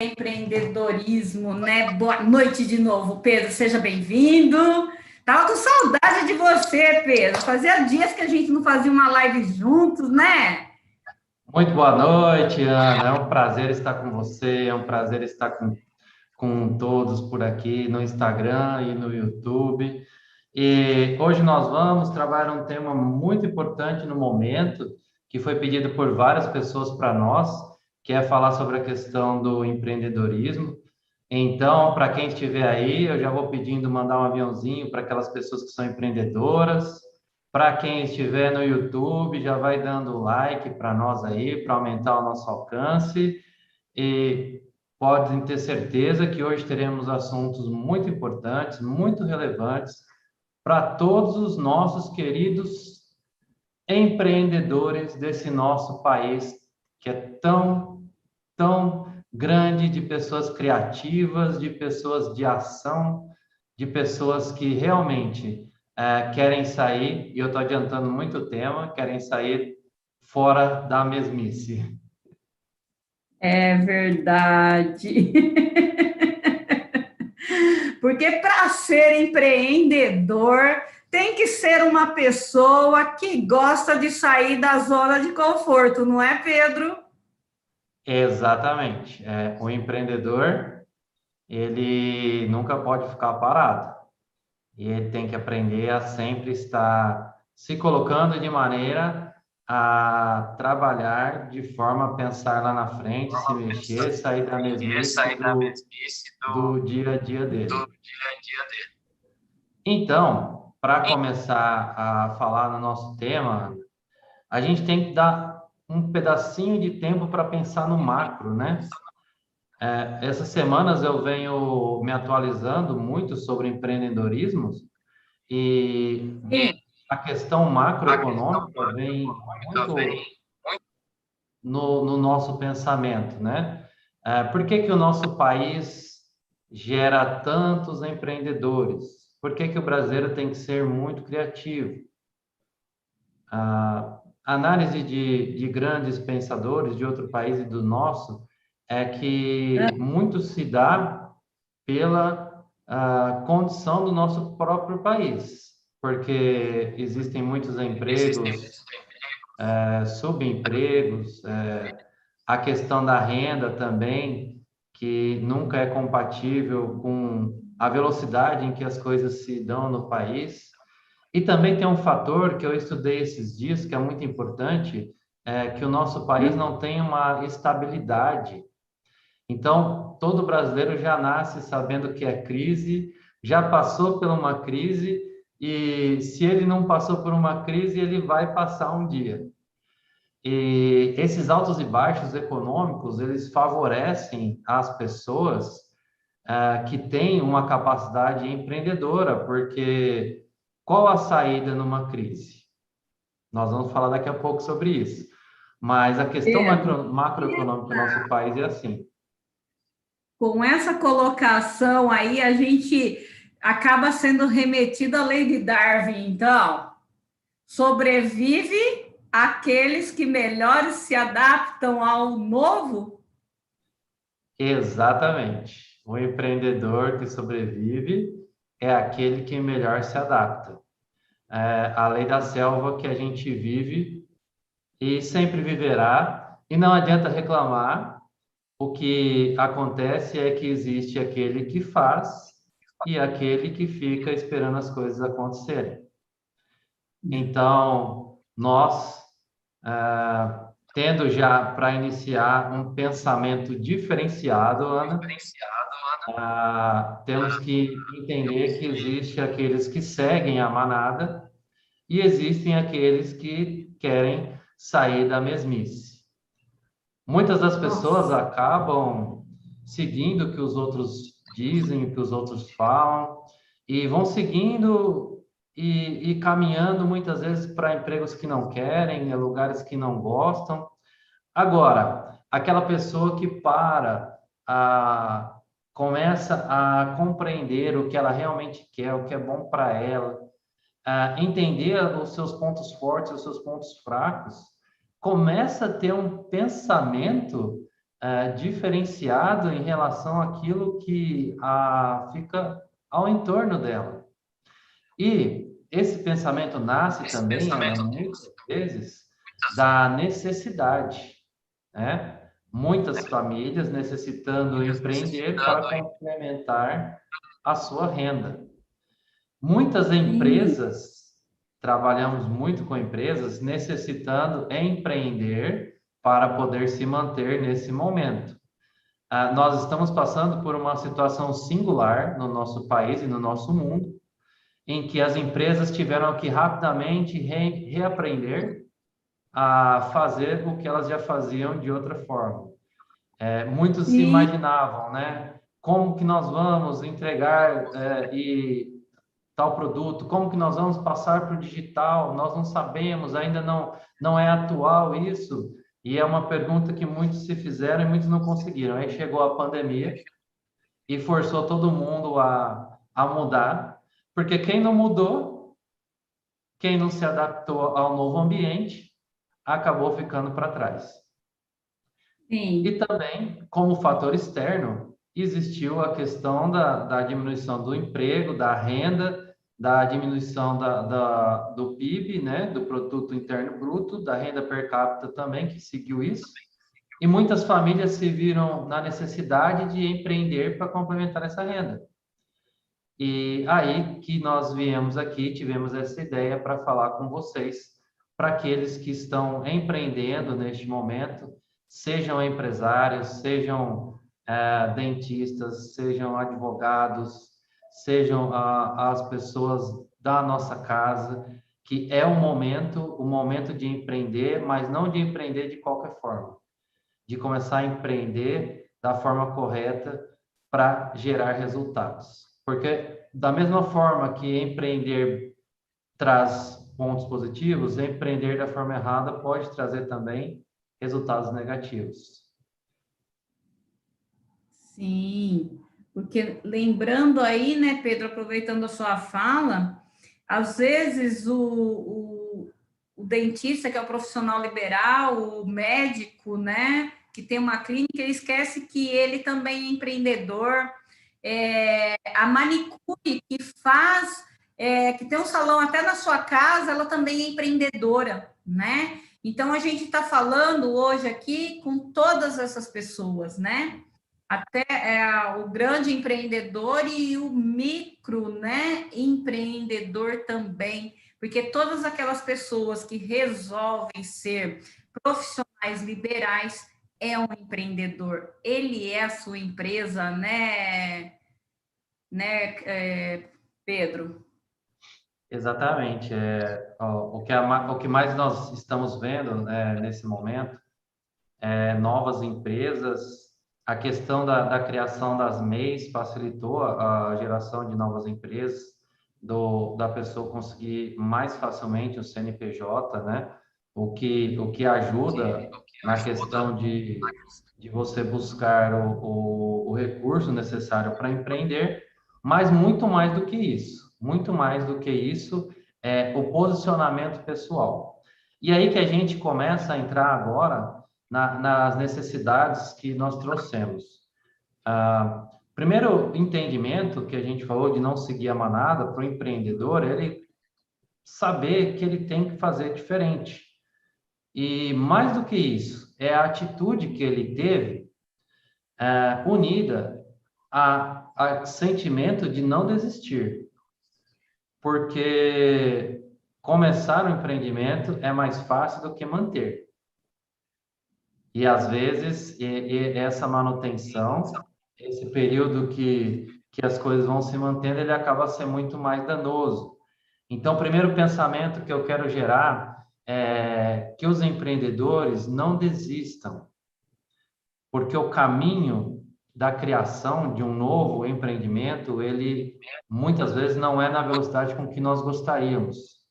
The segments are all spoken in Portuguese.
Empreendedorismo, né? Boa noite de novo, Pedro, seja bem-vindo. Tava com saudade de você, Pedro. Fazia dias que a gente não fazia uma live juntos, né? Muito boa noite, Ana. É um prazer estar com você, é um prazer estar com todos por aqui no Instagram e no YouTube. E hoje nós vamos trabalhar um tema muito importante no momento, que foi pedido por várias pessoas para nós, que é falar sobre a questão do empreendedorismo. Então, para quem estiver aí, eu já vou pedindo mandar um aviãozinho para aquelas pessoas que são empreendedoras. Para quem estiver no YouTube, já vai dando like para nós aí, para aumentar o nosso alcance. E podem ter certeza que hoje teremos assuntos muito importantes, muito relevantes para todos os nossos queridos empreendedores desse nosso país, que é tão grande, de pessoas criativas, de pessoas de ação, de pessoas que realmente querem sair, e eu estou adiantando muito o tema, querem sair fora da mesmice. É verdade. Porque para ser empreendedor, tem que ser uma pessoa que gosta de sair da zona de conforto, não é, Pedro? Exatamente. O empreendedor, ele nunca pode ficar parado. E ele tem que aprender a sempre estar se colocando de maneira a trabalhar de forma a pensar lá na frente, se mexer, sair da mesmice do dia a dia dele. Então, para começar a falar no nosso tema, a gente tem que dar um pedacinho de tempo para pensar no macro, né? Essas semanas eu venho me atualizando muito sobre empreendedorismo e Sim. a questão macroeconômica vem muito no nosso pensamento, né? Por que que o nosso país gera tantos empreendedores? Por que que o brasileiro tem que ser muito criativo? A análise de grandes pensadores de outro país e do nosso é que muito se dá pela condição do nosso próprio país, porque existem muitos empregos, subempregos, a questão da renda também, que nunca é compatível com a velocidade em que as coisas se dão no país. E também tem um fator que eu estudei esses dias, que é muito importante, é que o nosso país não tem uma estabilidade. Então, todo brasileiro já nasce sabendo que é crise, já passou por uma crise, e se ele não passou por uma crise, ele vai passar um dia. E esses altos e baixos econômicos, eles favorecem as pessoas que têm uma capacidade empreendedora, porque qual a saída numa crise? Nós vamos falar daqui a pouco sobre isso. Mas a questão Pedro, macroeconômica do nosso país é assim. com essa colocação aí, a gente acaba sendo remetido à lei de Darwin, então. Sobrevive aqueles que melhor se adaptam ao novo? Exatamente. O empreendedor que sobrevive é aquele que melhor se adapta. A lei da selva que a gente vive e sempre viverá, e não adianta reclamar. O que acontece é que existe aquele que faz e aquele que fica esperando as coisas acontecerem. Então, nós, tendo já para iniciar um pensamento diferenciado, Ana, temos que entender que existe aqueles que seguem a manada e existem aqueles que querem sair da mesmice. Muitas das pessoas Nossa. acabam seguindo o que os outros dizem, o que os outros falam, e vão seguindo e caminhando muitas vezes para empregos que não querem, lugares que não gostam. Agora, aquela pessoa que a, começa a compreender o que ela realmente quer, o que é bom para ela, entender os seus pontos fortes, os seus pontos fracos, começa a ter um pensamento diferenciado em relação àquilo que fica ao entorno dela. E esse pensamento nasce também, muitas vezes, da necessidade, né? Muitas famílias necessitando empreender para complementar a sua renda. Muitas Sim, empresas, trabalhamos muito com empresas necessitando empreender para poder se manter nesse momento. Nós estamos passando por uma situação singular no nosso país e no nosso mundo, em que as empresas tiveram que rapidamente reaprender a fazer o que elas já faziam de outra forma. Muitos se sim, imaginavam, né? Como que nós vamos entregar e tal produto? Como que nós vamos passar para o digital? Nós não sabemos, ainda não é atual isso. E é uma pergunta que muitos se fizeram e muitos não conseguiram. Aí chegou a pandemia e forçou todo mundo a mudar, porque quem não mudou, quem não se adaptou ao novo ambiente, acabou ficando para trás. E sim. também, como fator externo, existiu a questão da diminuição do emprego, da renda, da diminuição do PIB, né, do Produto Interno Bruto, da renda per capita também, que seguiu isso. E muitas famílias se viram na necessidade de empreender para complementar essa renda. E aí que nós viemos aqui, tivemos essa ideia para falar com vocês, para aqueles que estão empreendendo neste momento, sejam empresários, sejam dentistas, sejam advogados, sejam as pessoas da nossa casa, que é o momento de empreender, mas não de empreender de qualquer forma, de começar a empreender da forma correta para gerar resultados. Porque, da mesma forma que empreender traz pontos positivos, empreender da forma errada pode trazer também resultados negativos. Sim, porque lembrando aí, né, Pedro, aproveitando a sua fala, às vezes o dentista, que é o profissional liberal, o médico, né, que tem uma clínica, ele esquece que ele também é empreendedor. A manicure que faz, que tem um salão até na sua casa, ela também é empreendedora, né? Então a gente está falando hoje aqui com todas essas pessoas, né? Até o grande empreendedor e o micro, né, empreendedor também, porque todas aquelas pessoas que resolvem ser profissionais liberais é um empreendedor. Ele é a sua empresa, Pedro? Exatamente. O que mais nós estamos vendo, né, nesse momento novas empresas. A questão da criação das MEIs facilitou a geração de novas empresas, da pessoa conseguir mais facilmente o CNPJ, né? O que ajuda na questão de você buscar o recurso necessário para empreender, mas muito mais do que isso, é o posicionamento pessoal. E aí que a gente começa a entrar agora nas necessidades que nós trouxemos. Primeiro entendimento que a gente falou de não seguir a manada para o empreendedor, ele saber que ele tem que fazer diferente. E mais do que isso, é a atitude que ele teve unida a sentimento de não desistir. Porque começar um empreendimento é mais fácil do que manter. E às vezes essa manutenção, esse período que as coisas vão se mantendo, ele acaba sendo muito mais danoso. Então, o primeiro pensamento que eu quero gerar é que os empreendedores não desistam, porque o caminho da criação de um novo empreendimento, ele muitas vezes não é na velocidade com que nós gostaríamos.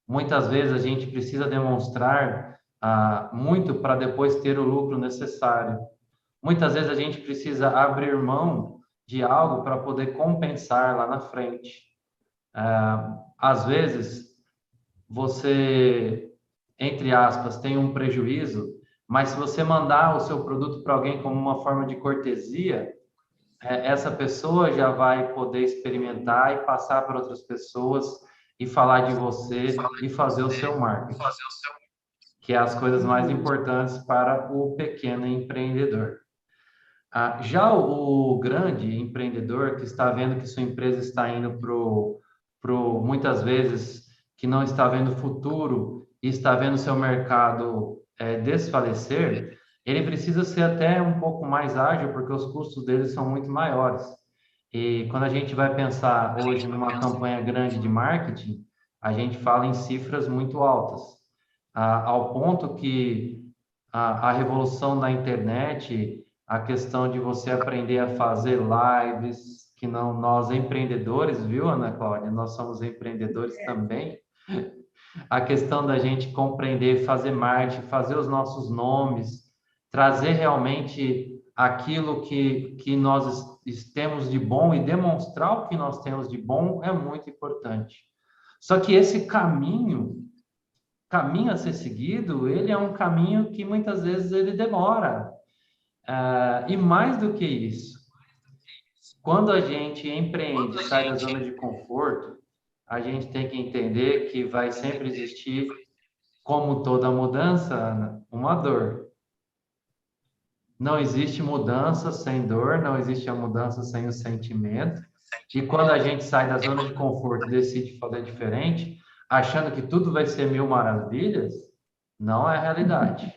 Muitas vezes a gente precisa demonstrar muito para depois ter o lucro necessário. Muitas vezes a gente precisa abrir mão de algo para poder compensar lá na frente. Às vezes você, entre aspas, tem um prejuízo, Mas se você mandar o seu produto para alguém como uma forma de cortesia, essa pessoa já vai poder experimentar e passar para outras pessoas e falar de você e fazer o seu marketing, que é as coisas mais importantes para o pequeno empreendedor. Já o grande empreendedor que está vendo que sua empresa está indo muitas vezes, que não está vendo futuro e está vendo seu mercado desfalecer, ele precisa ser até um pouco mais ágil, porque os custos dele são muito maiores. E quando a gente vai pensar hoje numa campanha grande de marketing, a gente fala em cifras muito altas, ao ponto que a revolução da internet, a questão de você aprender a fazer lives, que não nós empreendedores, viu, Ana Cláudia? Nós somos empreendedores também. A questão da gente compreender, fazer marketing, fazer os nossos nomes, trazer realmente aquilo que nós temos de bom e demonstrar o que nós temos de bom é muito importante. Só que esse caminho a ser seguido, ele é um caminho que muitas vezes ele demora. E mais do que isso, quando a gente empreende, sai da zona de conforto, a gente tem que entender que vai sempre existir, como toda mudança, Ana, uma dor. Não existe mudança sem dor, não existe a mudança sem o sentimento. E quando a gente sai da zona de conforto e decide fazer diferente, achando que tudo vai ser mil maravilhas, não é a realidade.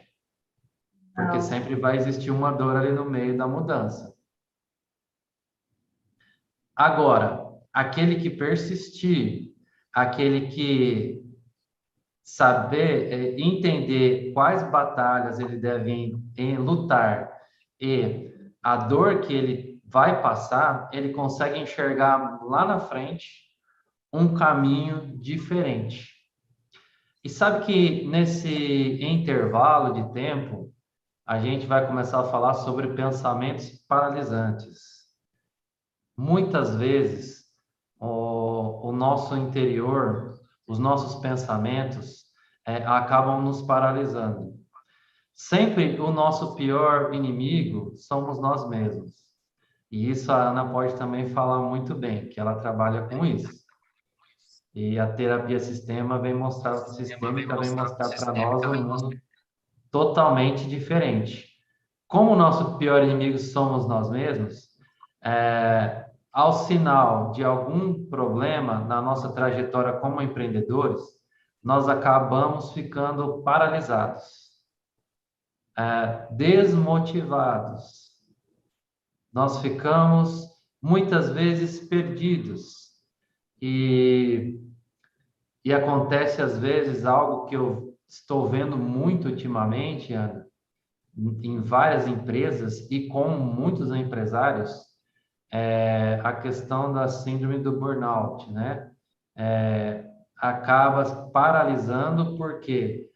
Porque sempre vai existir uma dor ali no meio da mudança. Agora, aquele que persistir, aquele que saber entender quais batalhas ele deve lutar e a dor que ele vai passar, ele consegue enxergar lá na frente um caminho diferente. E sabe que nesse intervalo de tempo, a gente vai começar a falar sobre pensamentos paralisantes. Muitas vezes, o nosso interior, os nossos pensamentos acabam nos paralisando. Sempre o nosso pior inimigo somos nós mesmos. E isso a Ana pode também falar muito bem, que ela trabalha com isso. E a terapia sistêmica vem mostrar para nós um mundo totalmente diferente. Como o nosso pior inimigo somos nós mesmos, ao sinal de algum problema na nossa trajetória como empreendedores, nós acabamos ficando paralisados, desmotivados. Nós ficamos muitas vezes perdidos. E acontece às vezes algo que eu estou vendo muito ultimamente, Ana, em várias empresas e com muitos empresários, a questão da síndrome do burnout, né? Acaba paralisando porque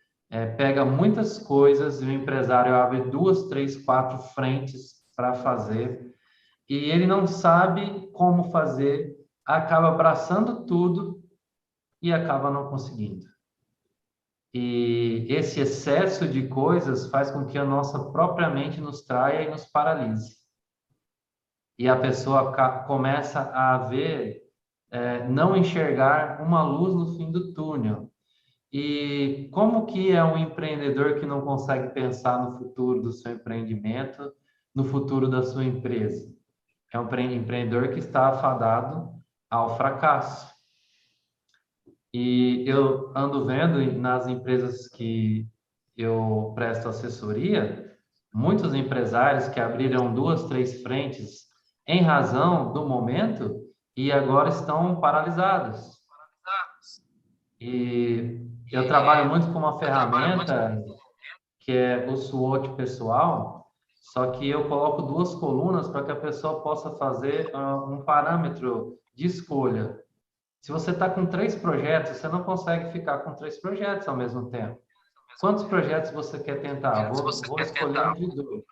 pega muitas coisas e o empresário abre 2, 3, 4 frentes para fazer e ele não sabe como fazer, acaba abraçando tudo e acaba não conseguindo. E esse excesso de coisas faz com que a nossa própria mente nos traia e nos paralise. E a pessoa começa a ver, não enxergar uma luz no fim do túnel. E como que é um empreendedor que não consegue pensar no futuro do seu empreendimento, no futuro da sua empresa? É um empreendedor que está afadado ao fracasso. E eu ando vendo nas empresas que eu presto assessoria, muitos empresários que abriram 2, 3 frentes em razão do momento e agora estão paralisados. E eu trabalho muito com uma ferramenta que é o SWOT pessoal, só que eu coloco 2 colunas para que a pessoa possa fazer um parâmetro de escolha. Se você está com 3 projetos, você não consegue ficar com 3 projetos ao mesmo tempo. Quantos projetos você quer tentar? Vou escolher um de 2.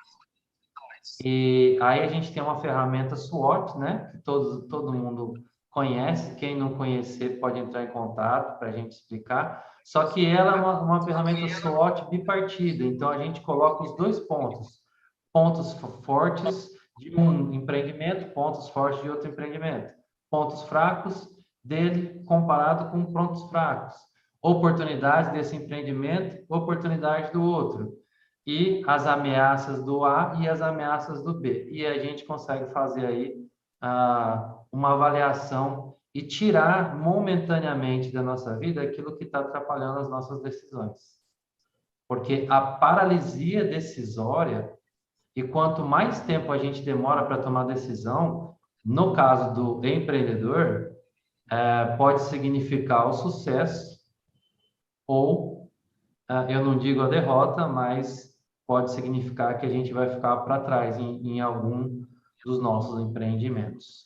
E aí a gente tem uma ferramenta SWOT, né? Que todo mundo conhece, quem não conhecer pode entrar em contato para a gente explicar. Só que ela é uma ferramenta SWOT bipartida, então a gente coloca os dois pontos, pontos fortes de um empreendimento, pontos fortes de outro empreendimento, pontos fracos dele comparado com pontos fracos, oportunidades desse empreendimento, oportunidade do outro, e as ameaças do A e as ameaças do B. E a gente consegue fazer aí uma avaliação e tirar momentaneamente da nossa vida aquilo que está atrapalhando as nossas decisões. Porque a paralisia decisória, e quanto mais tempo a gente demora para tomar decisão, no caso do empreendedor, pode significar o sucesso ou, eu não digo a derrota, mas pode significar que a gente vai ficar para trás em algum dos nossos empreendimentos.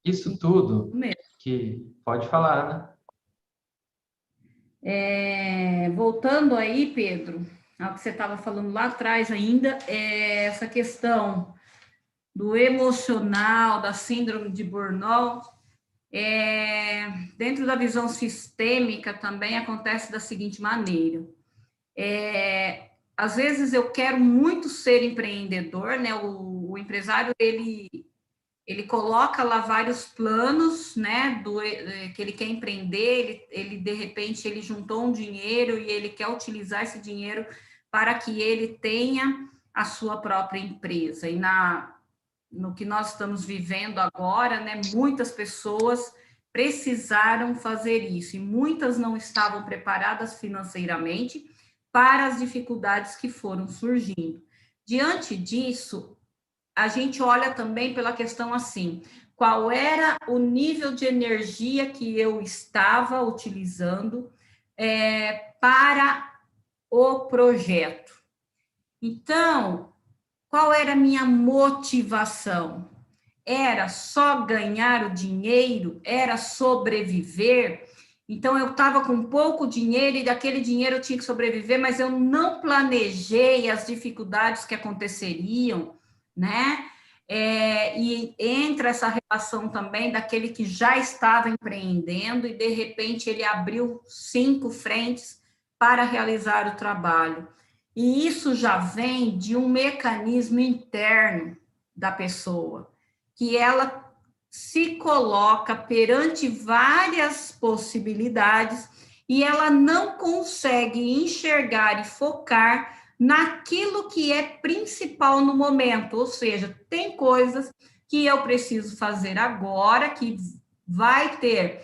Isso tudo que pode falar, né? Voltando aí, Pedro, ao que você estava falando lá atrás ainda, essa questão do emocional, da síndrome de burnout, dentro da visão sistêmica também acontece da seguinte maneira. Às vezes eu quero muito ser empreendedor, né? O empresário, ele coloca lá vários planos, né, que ele quer empreender, ele de repente ele juntou um dinheiro e ele quer utilizar esse dinheiro para que ele tenha a sua própria empresa. E no que nós estamos vivendo agora, né, muitas pessoas precisaram fazer isso e muitas não estavam preparadas financeiramente para as dificuldades que foram surgindo. Diante disso, a gente olha também pela questão assim, qual era o nível de energia que eu estava utilizando para o projeto. Então, qual era a minha motivação? Era só ganhar o dinheiro? Era sobreviver? Então, eu estava com pouco dinheiro e daquele dinheiro eu tinha que sobreviver, mas eu não planejei as dificuldades que aconteceriam, né? E entra essa relação também daquele que já estava empreendendo e, de repente, ele abriu 5 frentes para realizar o trabalho. E isso já vem de um mecanismo interno da pessoa, que ela se coloca perante várias possibilidades e ela não consegue enxergar e focar naquilo que é principal no momento, ou seja, tem coisas que eu preciso fazer agora, que vai ter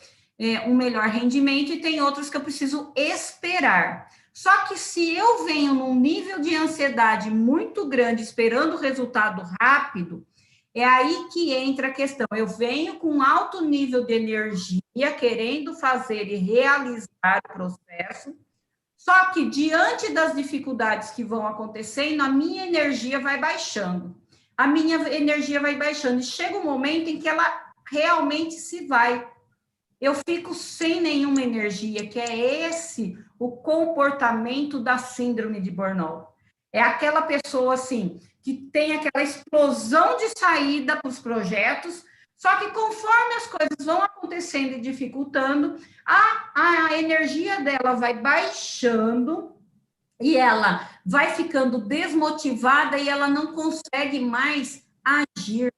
um melhor rendimento, e tem outras que eu preciso esperar. Só que se eu venho num nível de ansiedade muito grande, esperando o resultado rápido, é aí que entra a questão. Eu venho com alto nível de energia, querendo fazer e realizar o processo, só que diante das dificuldades que vão acontecendo, a minha energia vai baixando. A minha energia vai baixando. E chega um momento em que ela realmente se vai. Eu fico sem nenhuma energia, que é esse o comportamento da síndrome de burnout. É aquela pessoa, assim, que tem aquela explosão de saída para os projetos, só que conforme as coisas vão acontecendo e dificultando, a energia dela vai baixando e ela vai ficando desmotivada e ela não consegue mais agir.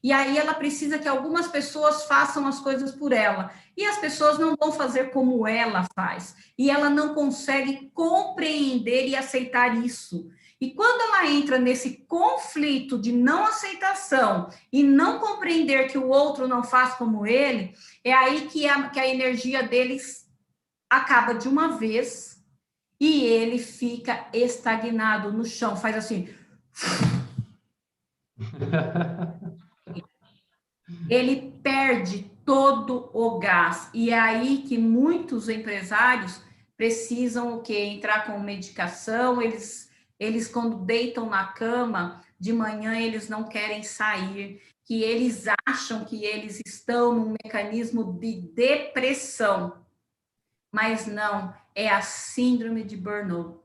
E aí ela precisa que algumas pessoas façam as coisas por ela. E as pessoas não vão fazer como ela faz. E ela não consegue compreender e aceitar isso. E quando ela entra nesse conflito de não aceitação e não compreender que o outro não faz como ele, é aí que a energia deles acaba de uma vez e ele fica estagnado no chão, faz assim. Ele perde todo o gás. E é aí que muitos empresários precisam o quê? Entrar com medicação, eles quando deitam na cama, de manhã eles não querem sair, que eles acham que eles estão num mecanismo de depressão. Mas não, é a síndrome de burnout,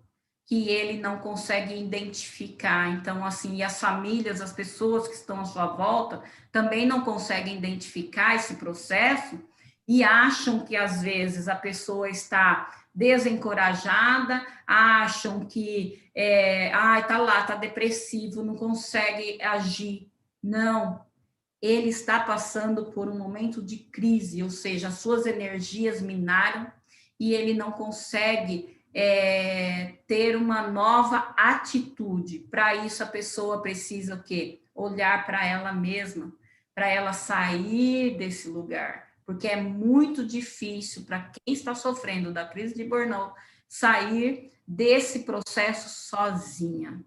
que ele não consegue identificar. Então, assim, e as famílias, as pessoas que estão à sua volta, também não conseguem identificar esse processo e acham que, às vezes, a pessoa está desencorajada, acham que, tá lá, tá depressivo, não consegue agir. Não, ele está passando por um momento de crise, ou seja, as suas energias minaram e ele não consegue ter uma nova atitude. Para isso, a pessoa precisa o quê? Olhar para ela mesma, para ela sair desse lugar, porque é muito difícil para quem está sofrendo da crise de burnout sair desse processo sozinha,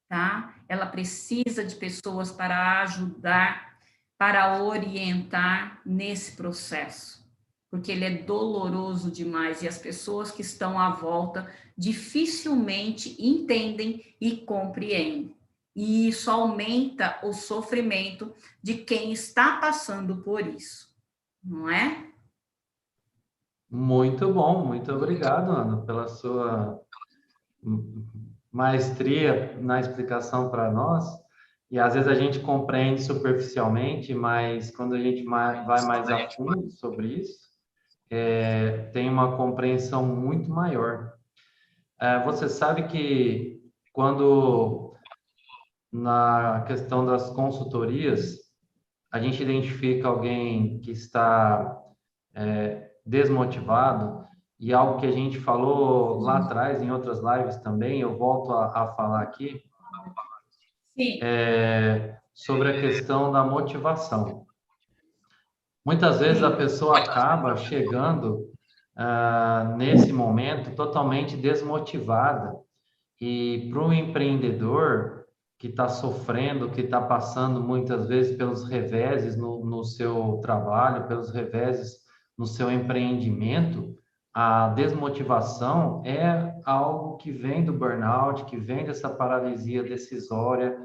tá? Ela precisa de pessoas para ajudar, para orientar nesse processo, porque ele é doloroso demais e as pessoas que estão à volta dificilmente entendem e compreendem. E isso aumenta o sofrimento de quem está passando por isso, não é? Muito bom, muito obrigado, Ana, pela sua maestria na explicação para nós. E às vezes a gente compreende superficialmente, mas quando a gente vai mais a fundo sobre isso, tem uma compreensão muito maior. Você sabe que quando na questão das consultorias, a gente identifica alguém que está desmotivado, e algo que a gente falou lá atrás, em outras lives também, eu volto a falar aqui, Sim. Sobre a questão da motivação. Muitas vezes a pessoa acaba chegando nesse momento totalmente desmotivada, e para o empreendedor que está sofrendo, que está passando muitas vezes pelos reveses no seu trabalho, pelos reveses no seu empreendimento, a desmotivação é algo que vem do burnout, que vem dessa paralisia decisória,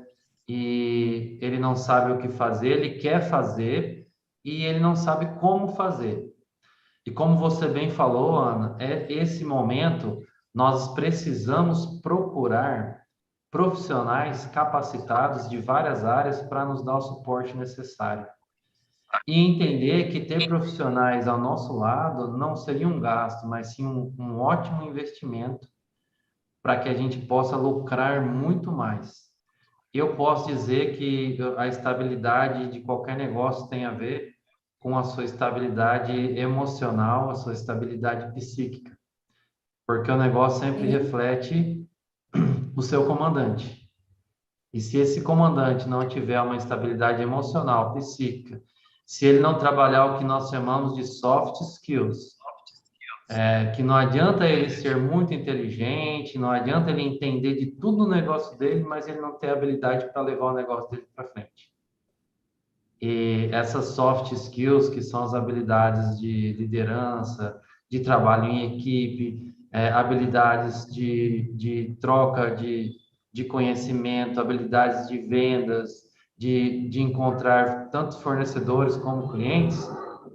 e ele não sabe o que fazer, ele quer fazer e ele não sabe como fazer. E como você bem falou, Ana, esse momento nós precisamos procurar profissionais capacitados de várias áreas para nos dar o suporte necessário. E entender que ter profissionais ao nosso lado não seria um gasto, mas sim um ótimo investimento para que a gente possa lucrar muito mais. Eu posso dizer que a estabilidade de qualquer negócio tem a ver com a sua estabilidade emocional, a sua estabilidade psíquica, porque o negócio sempre reflete o seu comandante. E se esse comandante não tiver uma estabilidade emocional, psíquica, se ele não trabalhar o que nós chamamos de soft skills, que não adianta ele ser muito inteligente, não adianta ele entender de tudo no negócio dele, mas ele não ter habilidade para levar o negócio dele para frente. E essas soft skills, que são as habilidades de liderança, de trabalho em equipe, habilidades de troca de conhecimento, habilidades de vendas, de encontrar tanto fornecedores como clientes,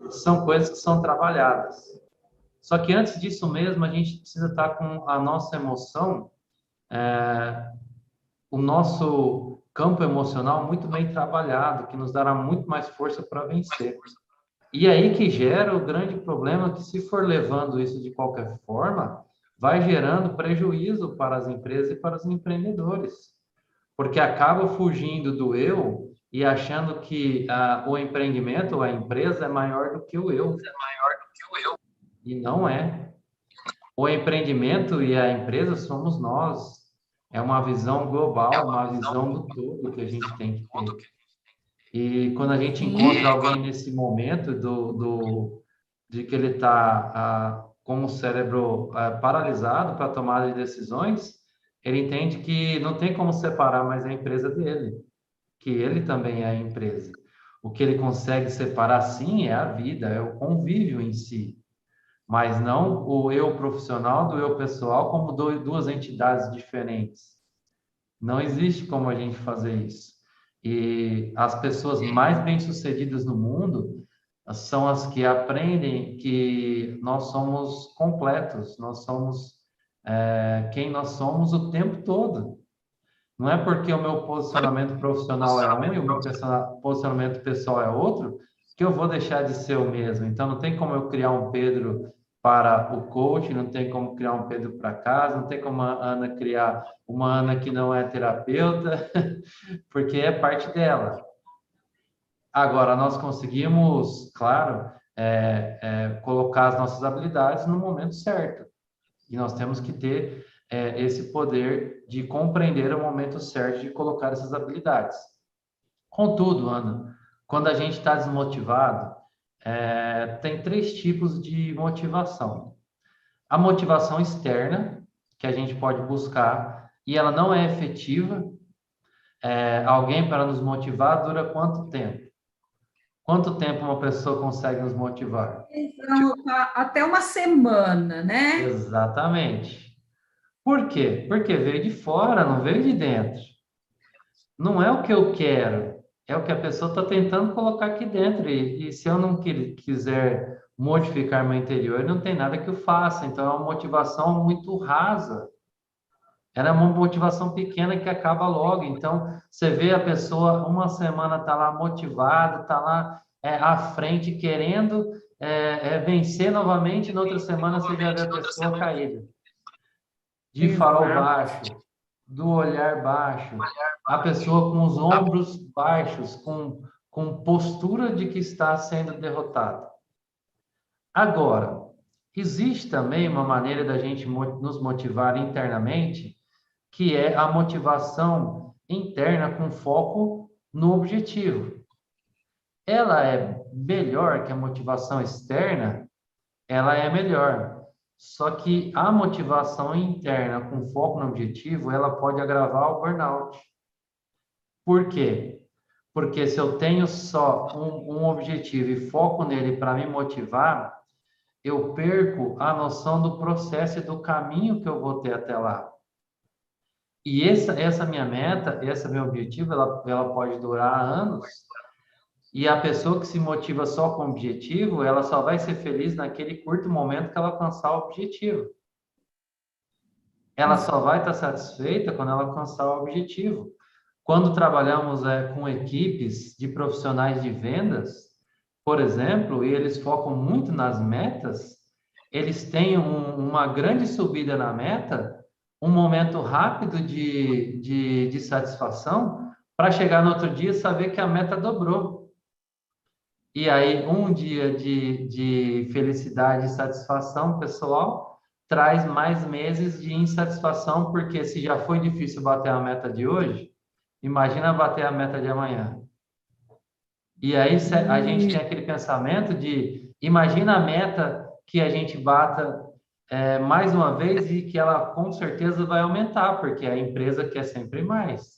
são coisas que são trabalhadas. Só que antes disso mesmo, a gente precisa estar com a nossa emoção, o nosso campo emocional muito bem trabalhado, que nos dará muito mais força para vencer. E aí que gera o grande problema, que se for levando isso de qualquer forma, vai gerando prejuízo para as empresas e para os empreendedores, porque acaba fugindo do eu e achando que o empreendimento ou a empresa é maior do que o eu. E não é. O empreendimento e a empresa somos nós. É uma visão global, uma visão do todo que a gente tem que ter. E quando a gente encontra alguém nesse momento de que ele está com o cérebro paralisado para tomar decisões, ele entende que não tem como separar mais a empresa dele, que ele também é a empresa. O que ele consegue separar, sim, é a vida, é o convívio em si, mas não o eu profissional do eu pessoal como duas entidades diferentes. Não existe como a gente fazer isso. E as pessoas mais bem-sucedidas no mundo são as que aprendem que nós somos completos, nós somos quem nós somos o tempo todo. Não é porque o meu posicionamento profissional é um e o meu posicionamento pessoal é outro, que eu vou deixar de ser o mesmo. Então, não tem como eu criar um Pedro para o coach, não tem como criar um Pedro para casa, não tem como a Ana criar uma Ana que não é terapeuta, porque é parte dela. Agora, nós conseguimos, claro, colocar as nossas habilidades no momento certo. E nós temos que ter esse poder de compreender o momento certo de colocar essas habilidades. Contudo, Ana, quando a gente está desmotivado, tem 3 tipos de motivação. A motivação externa, que a gente pode buscar, e ela não é efetiva. Alguém para nos motivar dura quanto tempo? Quanto tempo uma pessoa consegue nos motivar? Então, até uma semana, né? Exatamente. Por quê? Porque veio de fora, não veio de dentro. Não é o que eu quero, é o que a pessoa está tentando colocar aqui dentro. E se eu não quiser modificar meu interior, não tem nada que eu faça. Então, é uma motivação muito rasa. Ela é uma motivação pequena que acaba logo. Então, você vê a pessoa, uma semana está lá motivada, está lá à frente, querendo vencer novamente, na outra semana você já vê a pessoa caída. De farol baixo, do olhar baixo, a pessoa com os ombros baixos, com postura de que está sendo derrotada. Agora, existe também uma maneira da gente nos motivar internamente, que é a motivação interna com foco no objetivo. Ela é melhor que a motivação externa? Ela é melhor. Só que a motivação interna com foco no objetivo, ela pode agravar o burnout. Por quê? Porque se eu tenho só um objetivo e foco nele para me motivar, eu perco a noção do processo e do caminho que eu vou ter até lá. E essa minha meta, esse meu objetivo, ela pode durar anos. E a pessoa que se motiva só com o objetivo, ela só vai ser feliz naquele curto momento que ela alcançar o objetivo. Ela só vai estar satisfeita quando ela alcançar o objetivo. Quando trabalhamos com equipes de profissionais de vendas, por exemplo, e eles focam muito nas metas, eles têm uma grande subida na meta, um momento rápido de satisfação, para chegar no outro dia e saber que a meta dobrou. E aí, um dia de felicidade e satisfação pessoal traz mais meses de insatisfação, porque se já foi difícil bater a meta de hoje, imagina bater a meta de amanhã. E aí a gente tem aquele pensamento de imagina a meta que a gente bata mais uma vez e que ela com certeza vai aumentar, porque a empresa quer sempre mais.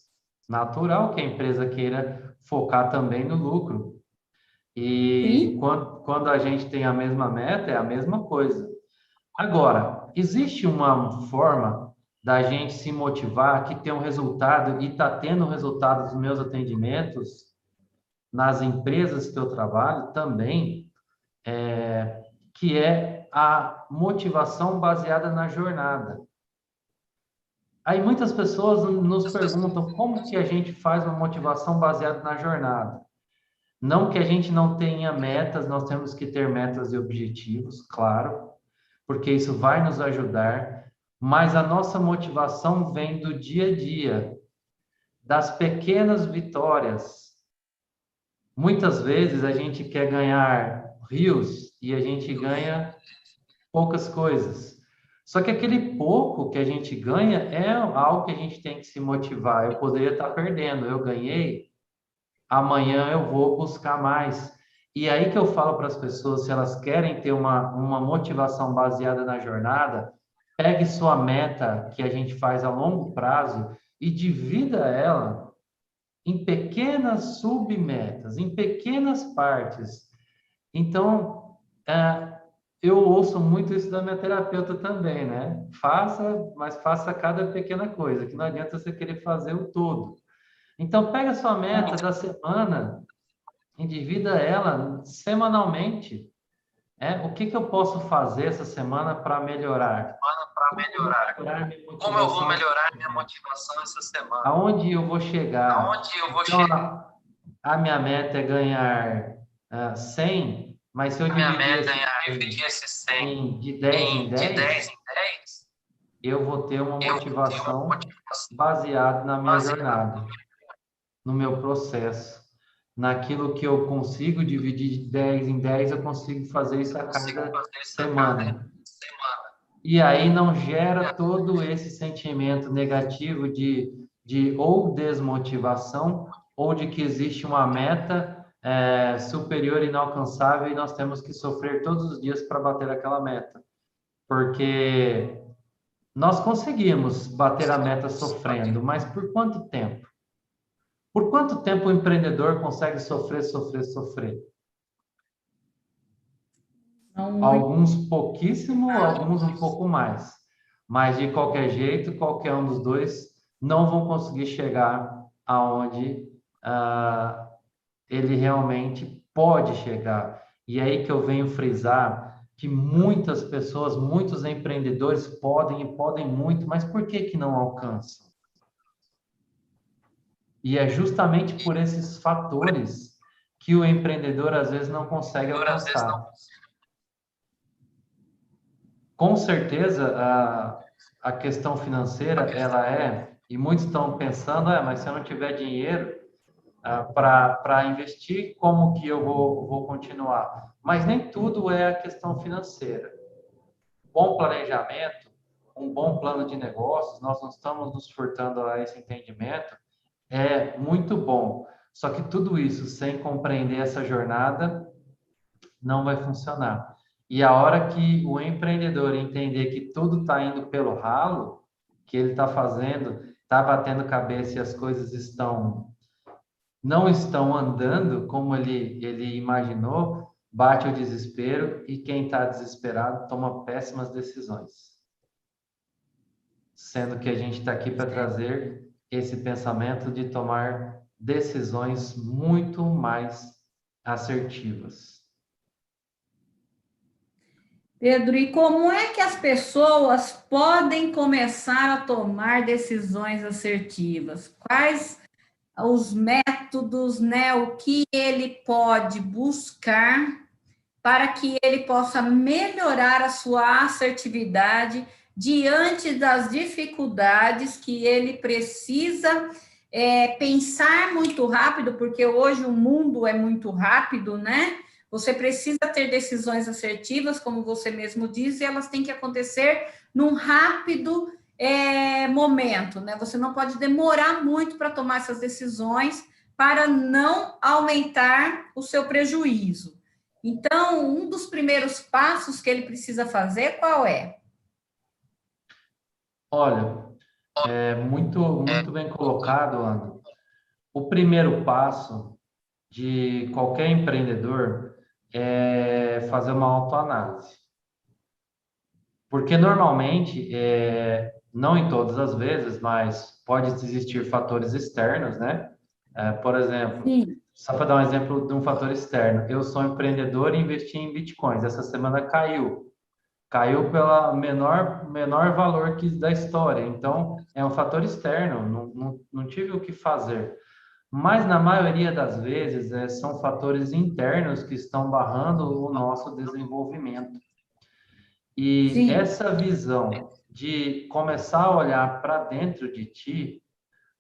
Natural que a empresa queira focar também no lucro. E quando a gente tem a mesma meta, é a mesma coisa. Agora, existe uma forma da gente se motivar que tem um resultado e está tendo resultado dos meus atendimentos nas empresas que eu trabalho também, que é a motivação baseada na jornada. Aí muitas pessoas nos perguntam como que a gente faz uma motivação baseada na jornada. Não que a gente não tenha metas, nós temos que ter metas e objetivos, claro, porque isso vai nos ajudar, mas a nossa motivação vem do dia a dia, das pequenas vitórias. Muitas vezes a gente quer ganhar rios e a gente ganha poucas coisas. Só que aquele pouco que a gente ganha é algo que a gente tem que se motivar. Eu poderia estar perdendo, eu ganhei, amanhã eu vou buscar mais. E aí que eu falo para as pessoas, se elas querem ter uma motivação baseada na jornada, pegue sua meta que a gente faz a longo prazo e divida ela em pequenas submetas, em pequenas partes. Então, eu ouço muito isso da minha terapeuta também, né? Mas faça cada pequena coisa, que não adianta você querer fazer o todo. Então, pega a sua meta da semana e divida ela semanalmente. O que eu posso fazer essa semana para melhorar? como eu vou melhorar minha motivação essa semana? Aonde eu vou chegar? Então, a minha meta é ganhar 100, mas se eu dividir esse 100 de 10 em 10, eu vou ter uma motivação baseada na minha jornada, no meu processo, naquilo que eu consigo dividir de 10 em 10, eu consigo fazer isso a cada semana. E aí não gera todo esse sentimento negativo de ou desmotivação, ou de que existe uma meta superior e inalcançável e nós temos que sofrer todos os dias para bater aquela meta. Porque nós conseguimos bater a meta sofrendo, mas por quanto tempo? Por quanto tempo o empreendedor consegue sofrer, sofrer, sofrer? Alguns pouquíssimo, alguns um pouco mais. Mas, de qualquer jeito, qualquer um dos dois não vão conseguir chegar aonde ele realmente pode chegar. E aí que eu venho frisar que muitas pessoas, muitos empreendedores podem e podem muito, mas por que não alcançam? E é justamente por esses fatores que o empreendedor às vezes não consegue alcançar. Com certeza, a questão financeira, e muitos estão pensando, mas se eu não tiver dinheiro para investir, como que eu vou continuar? Mas nem tudo é a questão financeira. Bom planejamento, um bom plano de negócios, nós não estamos nos furtando a esse entendimento, é muito bom. Só que tudo isso, sem compreender essa jornada, não vai funcionar. E a hora que o empreendedor entender que tudo está indo pelo ralo, que ele está fazendo, está batendo cabeça e as coisas não estão andando como ele imaginou, bate o desespero e quem está desesperado toma péssimas decisões. Sendo que a gente está aqui para trazer esse pensamento de tomar decisões muito mais assertivas. Pedro, e como é que as pessoas podem começar a tomar decisões assertivas? Quais os métodos, né? O que ele pode buscar para que ele possa melhorar a sua assertividade diante das dificuldades que ele precisa pensar muito rápido, porque hoje o mundo é muito rápido, né? Você precisa ter decisões assertivas, como você mesmo diz, e elas têm que acontecer num rápido momento, né? Você não pode demorar muito para tomar essas decisões para não aumentar o seu prejuízo. Então, um dos primeiros passos que ele precisa fazer, qual é? Olha, muito bem colocado, Ana. O primeiro passo de qualquer empreendedor é fazer uma autoanálise. Porque normalmente, não em todas as vezes, mas pode existir fatores externos, né? Por exemplo, Sim. só para dar um exemplo de um fator externo, eu sou empreendedor e investi em bitcoins. Essa semana caiu pelo menor valor da história. Então, é um fator externo, não tive o que fazer. Mas, na maioria das vezes, são fatores internos que estão barrando o nosso desenvolvimento. E Sim. essa visão de começar a olhar para dentro de ti,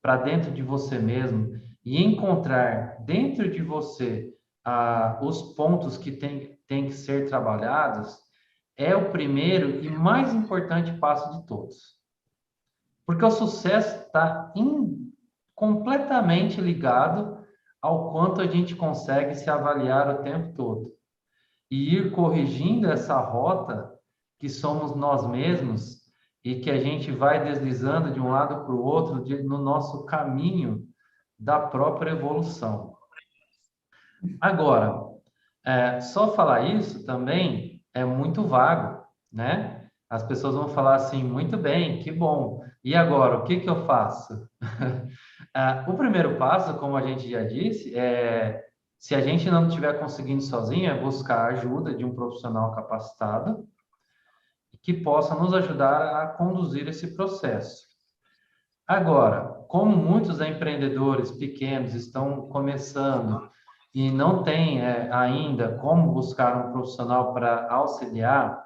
para dentro de você mesmo, e encontrar dentro de você os pontos que tem que ser trabalhados, é o primeiro e mais importante passo de todos. Porque o sucesso está completamente ligado ao quanto a gente consegue se avaliar o tempo todo. E ir corrigindo essa rota que somos nós mesmos e que a gente vai deslizando de um lado para o outro no nosso caminho da própria evolução. Agora, só falar isso também é muito vago, né? As pessoas vão falar assim, muito bem, que bom. E agora, o que eu faço? O primeiro passo, como a gente já disse, se a gente não estiver conseguindo sozinho, é buscar a ajuda de um profissional capacitado, que possa nos ajudar a conduzir esse processo. Agora, como muitos empreendedores pequenos estão começando e não têm ainda como buscar um profissional para auxiliar,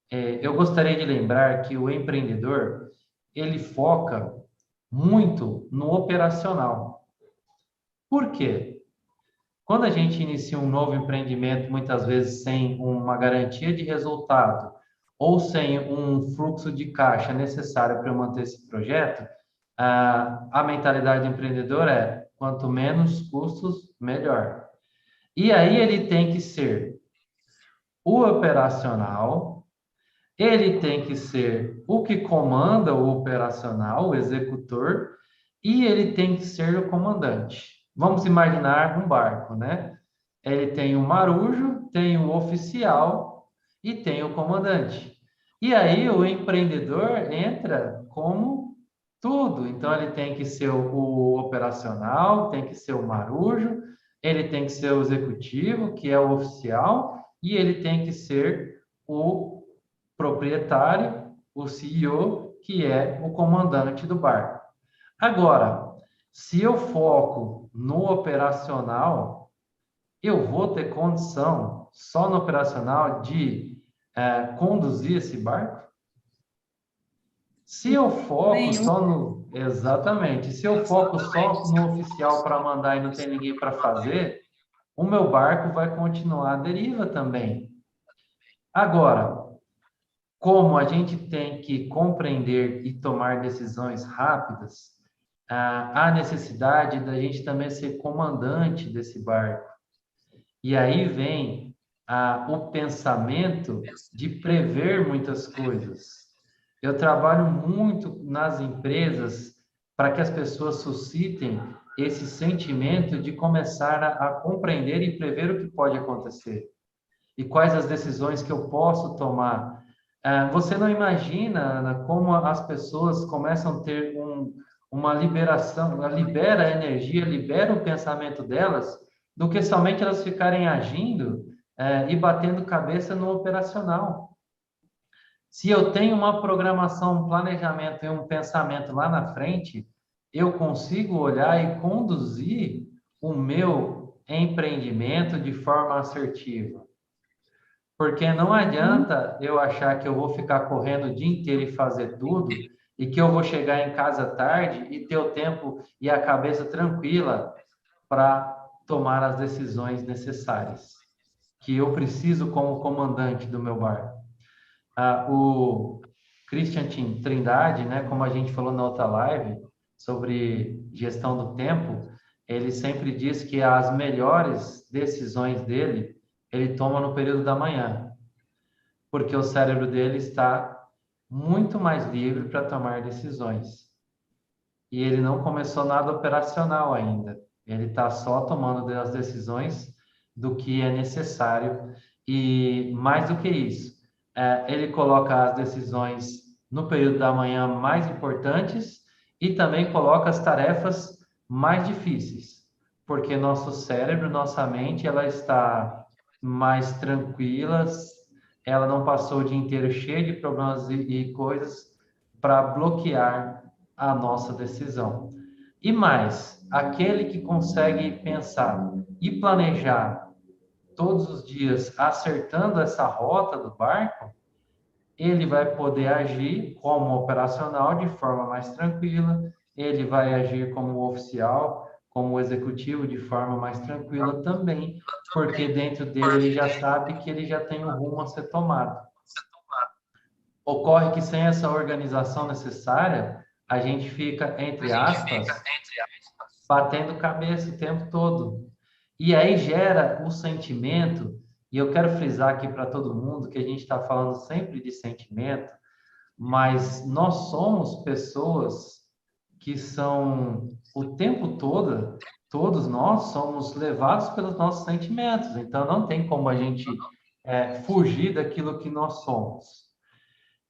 eu gostaria de lembrar que o empreendedor, ele foca muito no operacional. Por quê? Quando a gente inicia um novo empreendimento, muitas vezes sem uma garantia de resultado ou sem um fluxo de caixa necessário para manter esse projeto, a mentalidade do empreendedor é quanto menos custos, melhor. E aí ele tem que ser o operacional, ele tem que ser o que comanda o operacional, o executor, e ele tem que ser o comandante. Vamos imaginar um barco, né? Ele tem o marujo, tem o oficial e tem o comandante. E aí o empreendedor entra como tudo. Então ele tem que ser o operacional, tem que ser o marujo, ele tem que ser o executivo, que é o oficial, e ele tem que ser o proprietário, o CEO, que é o comandante do barco. Agora, se eu foco no operacional, eu vou ter condição, só no operacional, de conduzir esse barco? Se eu foco só no... Exatamente. Se eu foco só no oficial para mandar e não tem ninguém para fazer, o meu barco vai continuar à deriva também. Agora, como a gente tem que compreender e tomar decisões rápidas, há necessidade da gente também ser comandante desse barco. E aí vem o pensamento de prever muitas coisas. Eu trabalho muito nas empresas para que as pessoas suscitem esse sentimento de começar a compreender e prever o que pode acontecer e quais as decisões que eu posso tomar. Você não imagina, Ana, como as pessoas começam a ter uma liberação, libera a energia, libera o pensamento delas, do que somente elas ficarem agindo e batendo cabeça no operacional. Se eu tenho uma programação, um planejamento e um pensamento lá na frente, eu consigo olhar e conduzir o meu empreendimento de forma assertiva. Porque não adianta eu achar que eu vou ficar correndo o dia inteiro e fazer tudo, e que eu vou chegar em casa tarde e ter o tempo e a cabeça tranquila para tomar as decisões necessárias, que eu preciso como comandante do meu barco. O Christian Trindade, né, como a gente falou na outra live, sobre gestão do tempo, ele sempre diz que as melhores decisões dele, ele toma no período da manhã, porque o cérebro dele está muito mais livre para tomar decisões. E ele não começou nada operacional ainda. Ele está só tomando as decisões do que é necessário. E mais do que isso, ele coloca as decisões no período da manhã mais importantes e também coloca as tarefas mais difíceis, porque nosso cérebro, nossa mente, ela está mais tranquila, ela não passou o dia inteiro cheio de problemas e coisas para bloquear a nossa decisão. E mais, aquele que consegue pensar e planejar todos os dias, acertando essa rota do barco, ele vai poder agir como operacional de forma mais tranquila, ele vai agir como oficial, como executivo de forma mais tranquila também, porque dentro dele ele já sabe que ele já tem um rumo a ser tomado. Ocorre que sem essa organização necessária, a gente fica, entre aspas, batendo cabeça o tempo todo. E aí gera o sentimento, e eu quero frisar aqui para todo mundo que a gente está falando sempre de sentimento, mas nós somos pessoas que são o tempo todo, todos nós somos levados pelos nossos sentimentos, então não tem como a gente fugir daquilo que nós somos.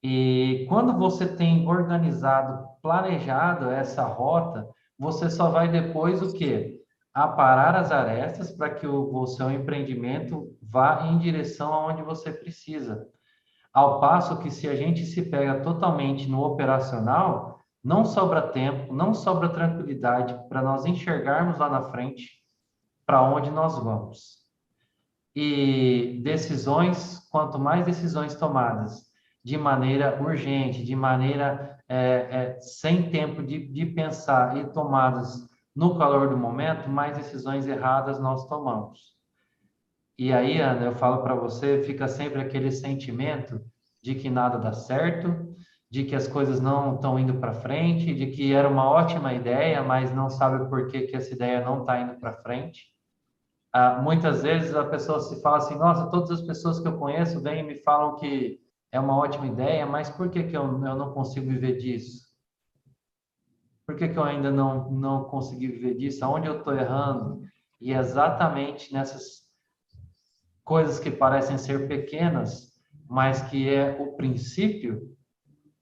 E quando você tem organizado, planejado essa rota, você só vai depois o quê? Aparar as arestas para que o seu empreendimento vá em direção aonde você precisa. Ao passo que se a gente se pega totalmente no operacional, não sobra tempo, não sobra tranquilidade para nós enxergarmos lá na frente para onde nós vamos. E decisões, quanto mais decisões tomadas de maneira urgente, de maneira sem tempo de pensar e tomadas no calor do momento, mais decisões erradas nós tomamos. E aí, Ana, eu falo para você, fica sempre aquele sentimento de que nada dá certo, de que as coisas não estão indo para frente, de que era uma ótima ideia, mas não sabe por que que essa ideia não está indo para frente. Muitas vezes a pessoa se fala assim, nossa, todas as pessoas que eu conheço vêm e me falam que é uma ótima ideia, mas por que que eu não consigo viver disso? Por que que eu ainda não consegui viver disso? Aonde eu estou errando? E é exatamente nessas coisas que parecem ser pequenas, mas que é o princípio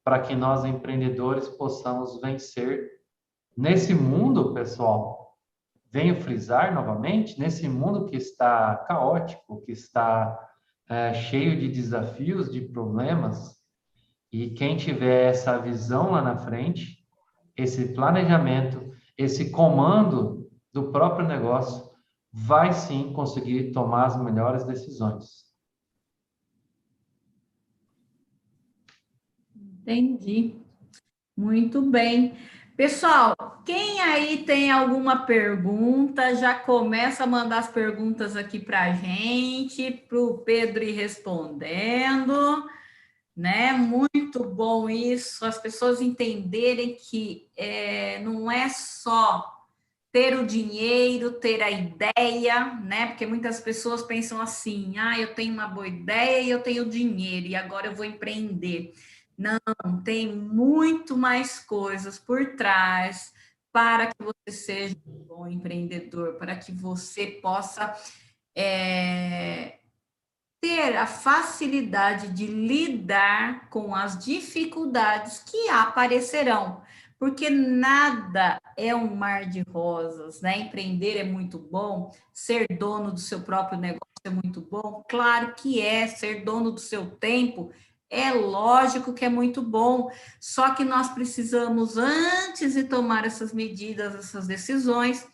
para que nós empreendedores possamos vencer nesse mundo, pessoal. Venho frisar novamente, nesse mundo que está caótico, que está cheio de desafios, de problemas, e quem tiver essa visão lá na frente, esse planejamento, esse comando do próprio negócio, vai sim conseguir tomar as melhores decisões. Entendi. Muito bem. Pessoal, quem aí tem alguma pergunta, já começa a mandar as perguntas aqui para a gente, para o Pedro ir respondendo, né? Muito bom isso, as pessoas entenderem que não é só ter o dinheiro, ter a ideia, né? Porque muitas pessoas pensam assim: ah, eu tenho uma boa ideia e eu tenho dinheiro, e agora eu vou empreender. Não, tem muito mais coisas por trás para que você seja um bom empreendedor, para que você possa ter a facilidade de lidar com as dificuldades que aparecerão, porque nada é um mar de rosas, né? Empreender é muito bom, ser dono do seu próprio negócio é muito bom, claro que é, ser dono do seu tempo é lógico que é muito bom, só que nós precisamos, antes de tomar essas medidas, essas decisões,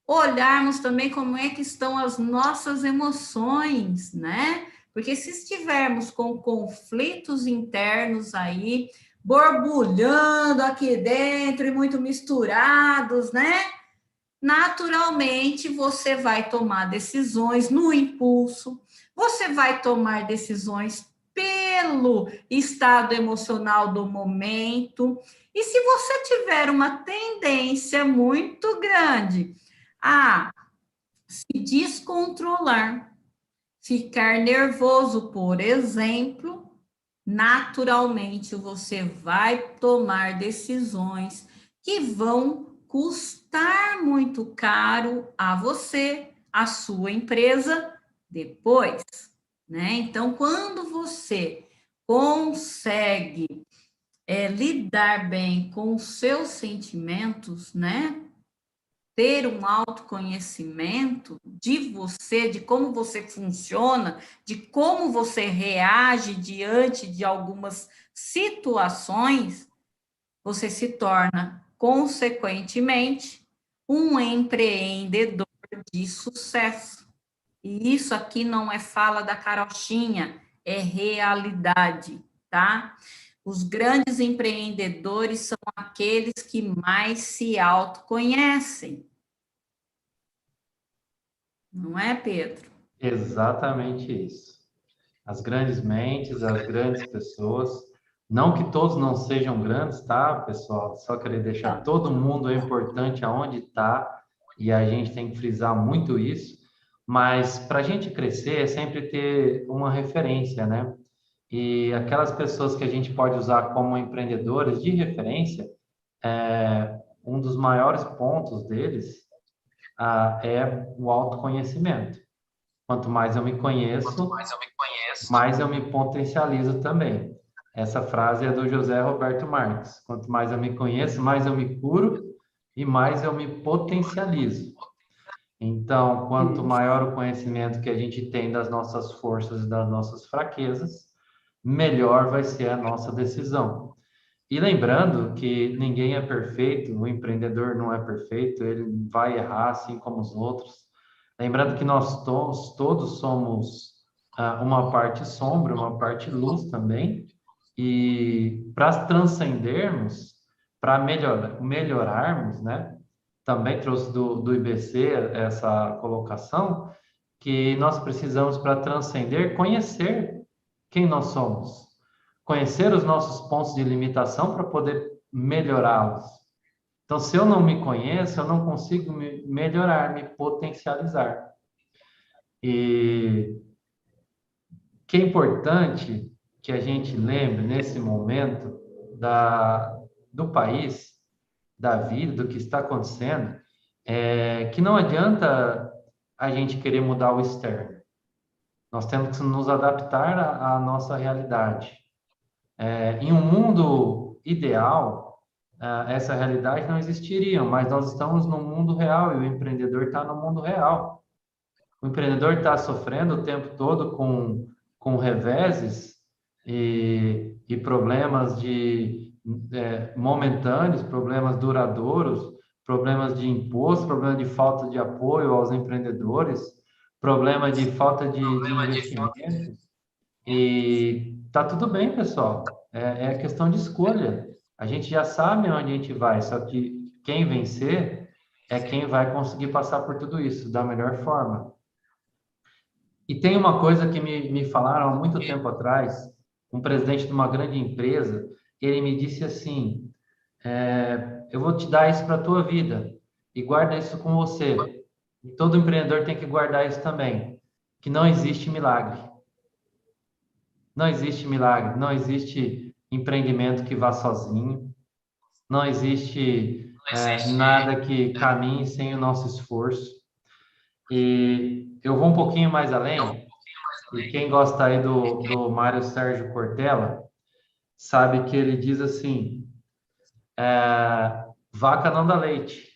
olharmos também como é que estão as nossas emoções, né? Porque se estivermos com conflitos internos aí, borbulhando aqui dentro e muito misturados, né? Naturalmente você vai tomar decisões no impulso, você vai tomar decisões pelo estado emocional do momento. E se você tiver uma tendência muito grande a se descontrolar, ficar nervoso, por exemplo, naturalmente você vai tomar decisões que vão custar muito caro a você, a sua empresa depois, né? Então, quando você consegue lidar bem com os seus sentimentos, né? Ter um autoconhecimento de você, de como você funciona, de como você reage diante de algumas situações, você se torna, consequentemente, um empreendedor de sucesso. E isso aqui não é fala da carochinha, é realidade, tá? Os grandes empreendedores são aqueles que mais se autoconhecem. Não é, Pedro? Exatamente isso. As grandes mentes, as grandes pessoas, não que todos não sejam grandes, tá, pessoal? Só querer deixar todo mundo é importante aonde está, e a gente tem que frisar muito isso, mas para a gente crescer é sempre ter uma referência, né? E aquelas pessoas que a gente pode usar como empreendedores de referência, um dos maiores pontos deles é o autoconhecimento. Quanto mais eu me conheço, mais eu me potencializo também. Essa frase é do José Roberto Marques. Quanto mais eu me conheço, mais eu me curo e mais eu me potencializo. Então, quanto maior o conhecimento que a gente tem das nossas forças e das nossas fraquezas, melhor vai ser a nossa decisão. E lembrando que ninguém é perfeito, o empreendedor não é perfeito, ele vai errar assim como os outros. Lembrando que nós todos somos uma parte sombra, uma parte luz também, e para transcendermos, para melhorarmos, né? Também trouxe do IBC essa colocação, que nós precisamos, para transcender, conhecer quem nós somos, conhecer os nossos pontos de limitação para poder melhorá-los. Então, se eu não me conheço, eu não consigo me melhorar, me potencializar. E que é importante que a gente lembre nesse momento do país, da vida, do que está acontecendo, que não adianta a gente querer mudar o externo. Nós temos que nos adaptar à nossa realidade. Em um mundo ideal, essa realidade não existiria, mas nós estamos no mundo real e o empreendedor está no mundo real. O empreendedor está sofrendo o tempo todo com reveses e problemas momentâneos, problemas duradouros, problemas de imposto, problema de falta de apoio aos empreendedores, problema de falta de investimento. E tá tudo bem, pessoal. É questão de escolha. A gente já sabe onde a gente vai, só que quem vencer é quem vai conseguir passar por tudo isso da melhor forma. E tem uma coisa que me falaram há muito tempo atrás, um presidente de uma grande empresa, ele me disse assim, eu vou te dar isso para a tua vida e guarda isso com você. E todo empreendedor tem que guardar isso também, que não existe milagre. Não existe milagre, não existe empreendimento que vá sozinho, não existe nada que caminhe sem o nosso esforço. E eu vou um pouquinho mais além, e quem gosta aí do Mário Sérgio Cortella, sabe que ele diz assim, vaca não dá leite.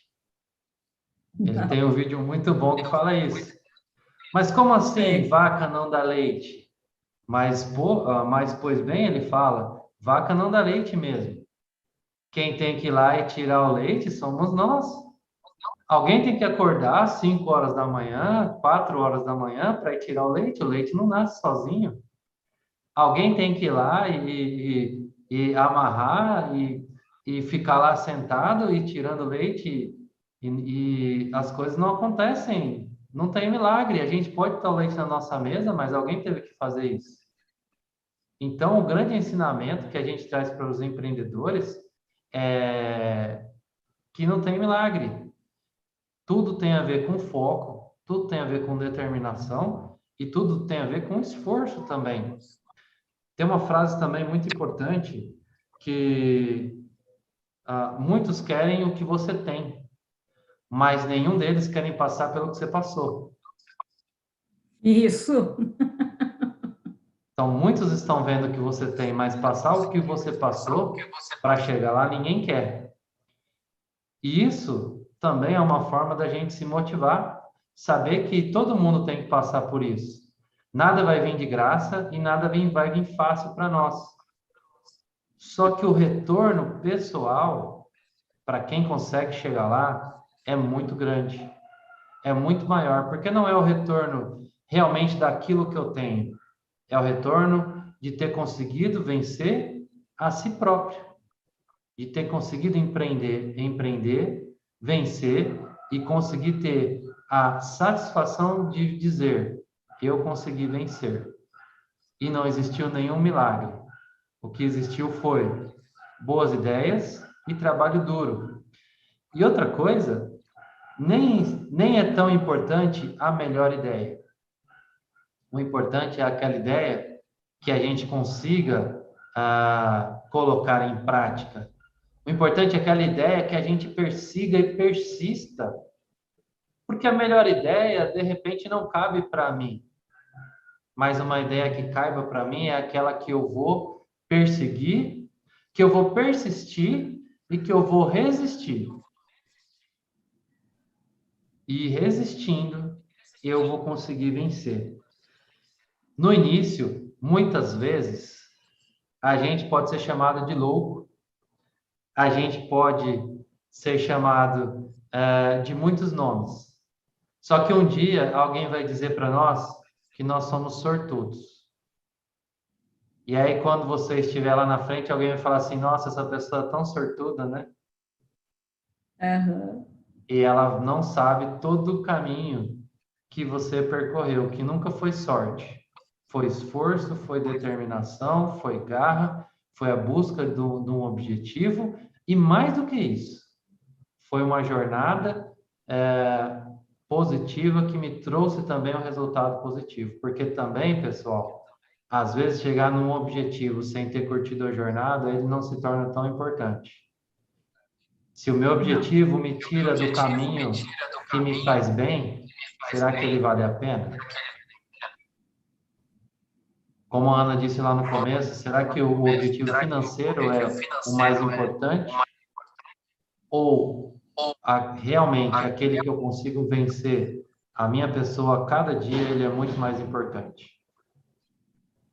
Ele tem um vídeo muito bom que fala isso. Mas como assim vaca não dá leite? Mas, pois bem, ele fala, vaca não dá leite mesmo. Quem tem que ir lá e tirar o leite somos nós. Alguém tem que acordar às 5 horas da manhã, 4 horas da manhã para ir tirar o leite não nasce sozinho. Alguém tem que ir lá e amarrar e ficar lá sentado e tirando leite e as coisas não acontecem, não tem milagre. A gente pode estar o leite na nossa mesa, mas alguém teve que fazer isso. Então, o grande ensinamento que a gente traz para os empreendedores é que não tem milagre. Tudo tem a ver com foco, tudo tem a ver com determinação e tudo tem a ver com esforço também. Tem uma frase também muito importante que muitos querem o que você tem, mas nenhum deles querem passar pelo que você passou. Isso. Então, muitos estão vendo o que você tem, mas passar o que você passou para chegar lá, ninguém quer. E isso também é uma forma da gente se motivar, saber que todo mundo tem que passar por isso. Nada vai vir de graça e nada vai vir fácil para nós. Só que o retorno pessoal, para quem consegue chegar lá, é muito grande. É muito maior, porque não é o retorno realmente daquilo que eu tenho. É o retorno de ter conseguido vencer a si próprio, de ter conseguido empreender, vencer e conseguir ter a satisfação de dizer: eu consegui vencer. E não existiu nenhum milagre. O que existiu foi boas ideias e trabalho duro. E outra coisa, nem é tão importante a melhor ideia. O importante é aquela ideia que a gente consiga colocar em prática. O importante é aquela ideia que a gente persiga e persista. Porque a melhor ideia, de repente, não cabe para mim. Mas uma ideia que caiba para mim é aquela que eu vou perseguir, que eu vou persistir e que eu vou resistir. E resistindo, eu vou conseguir vencer. No início, muitas vezes, A gente pode ser chamado de louco, a gente pode ser chamado de muitos nomes. Só que um dia alguém vai dizer para nós que nós somos sortudos. E aí, quando você estiver lá na frente, alguém vai falar assim: nossa, essa pessoa é tão sortuda, né? Aham. E ela não sabe todo o caminho que você percorreu, que nunca foi sorte. Foi esforço, foi determinação, foi garra, foi a busca de um objetivo, e mais do que isso, foi uma jornada positiva que me trouxe também um resultado positivo. Porque também, pessoal, às vezes chegar num objetivo sem ter curtido a jornada, ele não se torna tão importante. Se o meu Não. objetivo me tira do caminho que me faz bem, será que ele vale a pena? Como a Ana disse lá no começo, será que o objetivo financeiro é o mais importante? Ou realmente aquele que eu consigo vencer a minha pessoa a cada dia, ele é muito mais importante?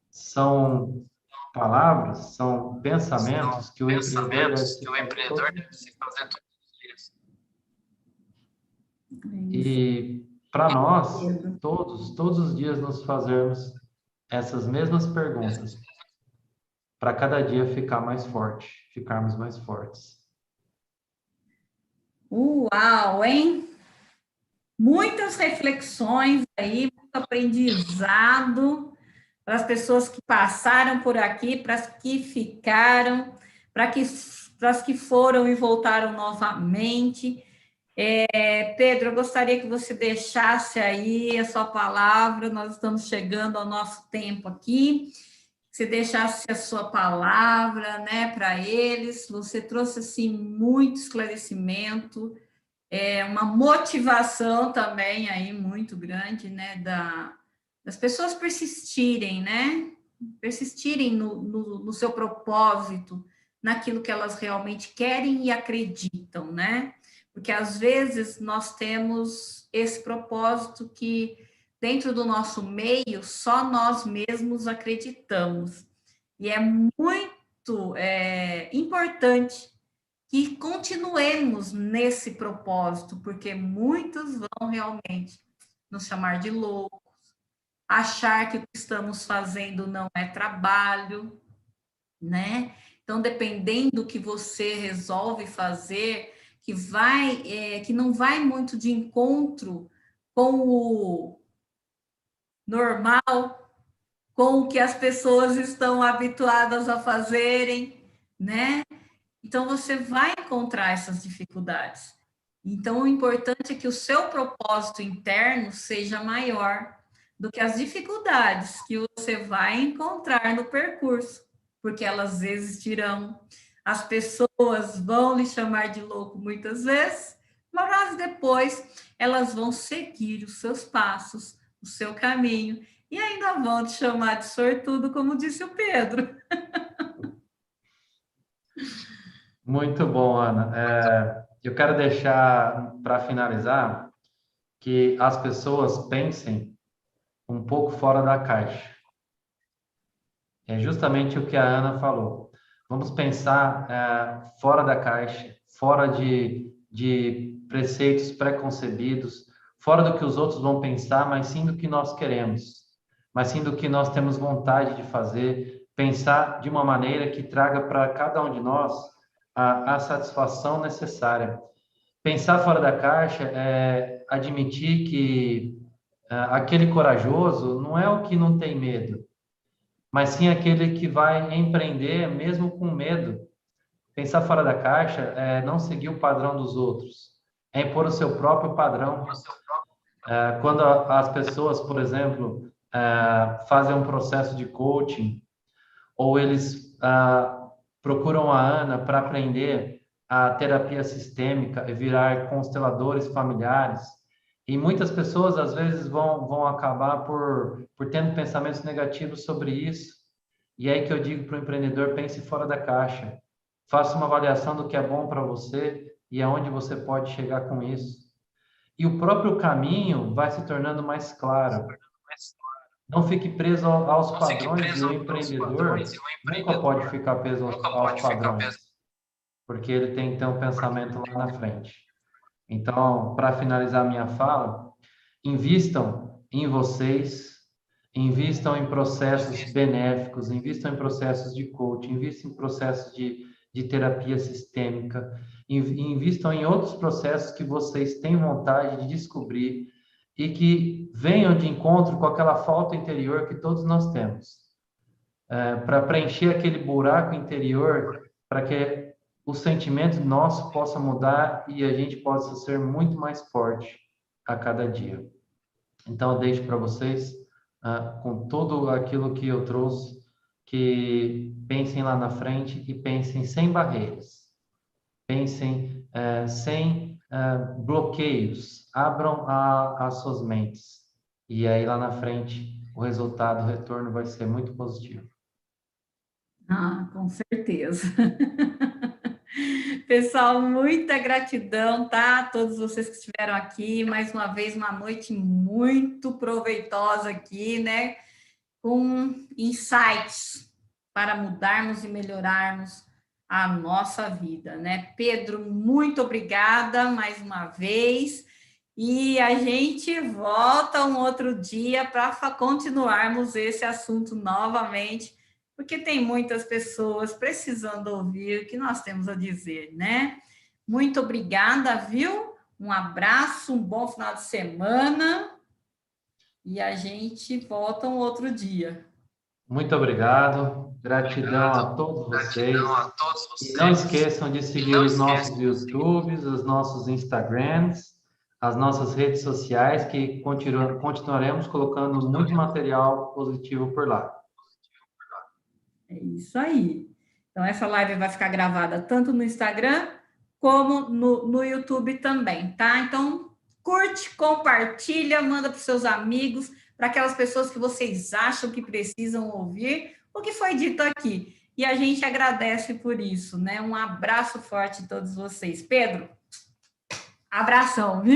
São palavras, são pensamentos que o empreendedor deve se fazer todos os dias. É isso, E para nós, Pedro. todos os dias nos fazermos essas mesmas perguntas, para cada dia ficar mais forte, ficarmos mais fortes. Uau, hein? Muitas reflexões aí, muito aprendizado para as pessoas que passaram por aqui, para as que ficaram, para as que foram e voltaram novamente. Pedro, eu gostaria que você deixasse aí a sua palavra, nós estamos chegando ao nosso tempo aqui. Você deixasse a sua palavra, né, para eles. Você trouxe assim muito esclarecimento, uma motivação também aí muito grande, né, das pessoas persistirem, né, persistirem no seu propósito, naquilo que elas realmente querem e acreditam, né, porque às vezes nós temos esse propósito que dentro do nosso meio só nós mesmos acreditamos, e é muito importante que continuemos nesse propósito, porque muitos vão realmente nos chamar de loucos, achar que o que estamos fazendo não é trabalho, né? Então, dependendo do que você resolve fazer, que não vai muito de encontro com o normal, com o que as pessoas estão habituadas a fazerem, né? Então, você vai encontrar essas dificuldades. Então, o importante é que o seu propósito interno seja maior do que as dificuldades que você vai encontrar no percurso, porque elas existirão. As pessoas vão lhe chamar de louco muitas vezes, mas depois elas vão seguir os seus passos, o seu caminho, e ainda vão te chamar de sortudo, como disse o Pedro. Muito bom, Ana. Eu quero deixar para finalizar que as pessoas pensem um pouco fora da caixa. É justamente o que a Ana falou. Vamos pensar fora da caixa, fora de preceitos preconcebidos, fora do que os outros vão pensar, mas sim do que nós queremos, mas sim do que nós temos vontade de fazer, pensar de uma maneira que traga para cada um de nós a satisfação necessária. Pensar fora da caixa é admitir que aquele corajoso não é o que não tem medo, mas sim aquele que vai empreender mesmo com medo. Pensar fora da caixa é não seguir o padrão dos outros, é impor o seu próprio padrão. Quando as pessoas, por exemplo, fazem um processo de coaching, ou eles procuram a Ana para aprender a terapia sistêmica e virar consteladores familiares, e muitas pessoas, às vezes, vão acabar por tendo pensamentos negativos sobre isso. E é aí que eu digo para o empreendedor: pense fora da caixa. Faça uma avaliação do que é bom para você e aonde você pode chegar com isso. E o próprio caminho vai se tornando mais claro. Não fique preso aos padrões, e o empreendedor nunca pode ficar preso aos padrões, porque ele tem que ter um pensamento lá na frente. Então, para finalizar minha fala, invistam em vocês, invistam em processos benéficos, invistam em processos de coaching, invistam em processos de terapia sistêmica, invistam em outros processos que vocês têm vontade de descobrir e que venham de encontro com aquela falta interior que todos nós temos, para preencher aquele buraco interior, para que o sentimento nosso possa mudar e a gente possa ser muito mais forte a cada dia. Então, eu deixo para vocês, com tudo aquilo que eu trouxe, que pensem lá na frente e pensem sem barreiras. Pensem sem bloqueios. Abram as suas mentes. E aí, lá na frente, o resultado, o retorno vai ser muito positivo. Com certeza. Pessoal, muita gratidão, tá? A todos vocês que estiveram aqui. Mais uma vez, uma noite muito proveitosa aqui, né? Com insights para mudarmos e melhorarmos a nossa vida, né? Pedro, muito obrigada mais uma vez. E a gente volta um outro dia para continuarmos esse assunto novamente, porque tem muitas pessoas precisando ouvir o que nós temos a dizer, né? Muito obrigada, viu? Um abraço, um bom final de semana e a gente volta um outro dia. Muito obrigado, gratidão a todos vocês. E não esqueçam de seguir os nossos YouTubes, os nossos Instagrams, as nossas redes sociais, que continuaremos colocando muito material positivo por lá. É isso aí. Então, essa live vai ficar gravada tanto no Instagram como no YouTube também, tá? Então, curte, compartilha, manda para os seus amigos, para aquelas pessoas que vocês acham que precisam ouvir o que foi dito aqui. E a gente agradece por isso, né? Um abraço forte a todos vocês. Pedro, abração, viu?